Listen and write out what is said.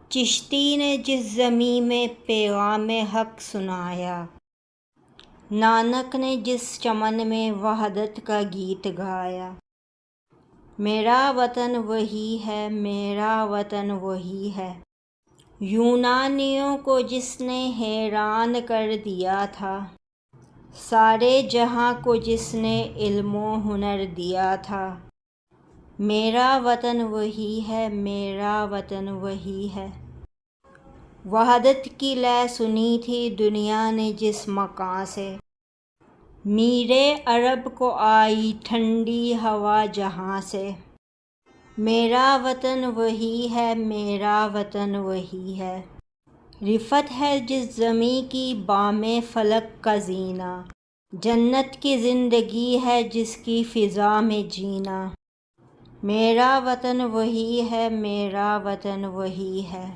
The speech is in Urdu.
چشتی نے جس زمیں میں پیغام حق سنایا، نانک نے جس چمن میں وحدت کا گیت گایا۔ میرا وطن وہی ہے، میرا وطن وہی ہے، یونانیوں کو جس نے حیران کر دیا تھا، سارے جہاں کو جس نے علم و ہنر دیا تھا۔ میرا وطن وہی ہے، میرا وطن وہی ہے، وحدت کی لے سنی تھی دنیا نے جس مکاں سے، میرے عرب کو آئی ٹھنڈی ہوا جہاں سے۔ میرا وطن وہی ہے، میرا وطن وہی ہے، رفت ہے جس زمیں کی بام فلک کا زینہ، جنت کی زندگی ہے جس کی فضا میں جینا۔ میرا وطن وہی ہے، میرا وطن وہی ہے۔